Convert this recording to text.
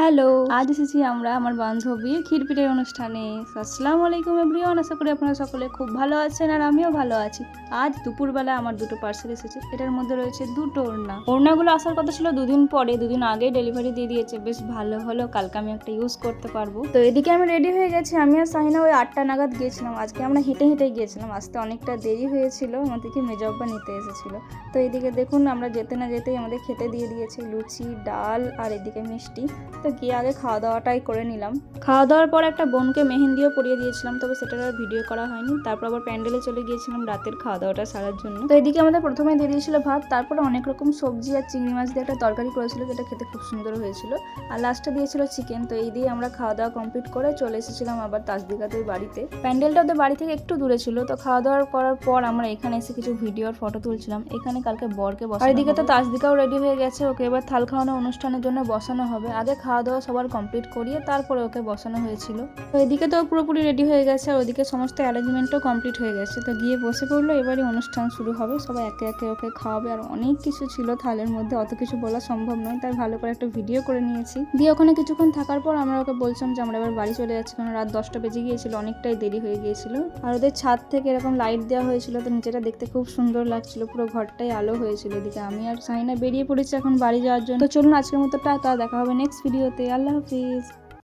Hello, আজ এসেছি আমরা আমার বান্ধবীর ক্ষীরপিঠের অনুষ্ঠানে। আসসালামু আলাইকুম এভরিওয়ান, আশা করি আপনারা সকলে খুব ভালো আছেন আর আমিও ভালো আছি। আজ দুপুরবেলা আমার দুটো পার্সেল এসেছে, এটার মধ্যে রয়েছে দুটো ওড়না। ওড়নাগুলো আসার কথা ছিল দুদিন পরে, দুদিন আগে ডেলিভারি দিয়ে দিয়েছে। বেশ ভালো হলো, কালকে আমি একটা ইউজ করতে পারবো। তো এদিকে আমি রেডি হয়ে গেছি, আমি আর সাহিনা ওই 8টা নাগাদ গিয়েছিলাম। আজকে আমরা হেঁটে হেঁটে গিয়েছিলাম, আসতে অনেকটা দেরি হয়েছিল, আমাদেরকে মেজব্বা নিতে এসেছিল। তো এদিকে দেখুন আমরা যেতে না যেতেই আমাদের খেতে দিয়ে দিয়েছে লুচি, ডাল আর এদিকে মিষ্টি। তো গিয়ে আগে খাওয়া দাওয়াটাই করে নিলাম। খাওয়া দাওয়ার পর একটা বোনকে মেহেন্দিও পরিয়ে দিয়েছিলাম, তবে সেটার আর ভিডিও করা হয়নি। তারপর আবার প্যান্ডেলে চলে গিয়েছিলাম রাতের খাওয়া দাওয়াটা সারার জন্য। তো এদিকে আমাদের প্রথমে দিয়ে দিয়েছিল ভাত, তারপরে অনেক রকম সবজি আর চিংড়ি মাছ দিয়ে একটা তরকারি করেছিল, যেটা খেতে খুব সুন্দর হয়েছিল। আর লাস্টে দিয়েছিল চিকেন। তো এই দিয়ে আমরা খাওয়া দাওয়া কমপ্লিট করে চলে এসেছিলাম আবার তাসদিকাদের বাড়িতে। প্যান্ডেলটা ওদের বাড়ি থেকে একটু দূরে ছিল। তো খাওয়া দাওয়া করার পর আমরা এখানে এসে কিছু ভিডিও আর ফটো তুলছিলাম। এখানে কালকে বরকে বসানো। আর এদিকে তো তাসদিকাও রেডি হয়ে গেছে, ওকে এবার থাল খাওয়ানো অনুষ্ঠানের জন্য বসানো হবে। আগে খাওয়া দাওয়া সবার কমপ্লিট করিয়ে তারপরে ওকে বসানো হয়েছিল। তো এদিকে তো পুরোপুরি রেডি হয়ে গেছে, আর ওদিকে সমস্ত অ্যারেঞ্জমেন্টও কমপ্লিট হয়ে গেছে। তো গিয়ে বসে পড়লো, এবারই অনুষ্ঠান শুরু হবে। সবাই একে একে ওকে খাওয়াবে, আর অনেক কিছু ছিল থালের মধ্যে, অত কিছু বলা সম্ভব নয়, তাই ভালো করে একটা ভিডিও করে নিয়েছি। দিয়ে ওখানে কিছুক্ষণ থাকার পর আমরা ওকে বলছিলাম যে আমরা এবার বাড়ি চলে যাচ্ছি, কারণ রাত 10টা বেজে গিয়েছিল, অনেকটাই দেরি হয়ে গিয়েছিল। আর ওদের ছাদ থেকে এরকম লাইট দেওয়া হয়েছিল, তো নিচেটা দেখতে খুব সুন্দর লাগছিল, পুরো ঘরটাই আলো হয়েছিল। এদিকে আমি আর সাইনা বেরিয়ে পড়েছি এখন বাড়ি যাওয়ার জন্য। তো চলুন আজকের মতো টাটা, দেখা হবে নেক্সট ভিডিওতে। আল্লাহ হাফিজ।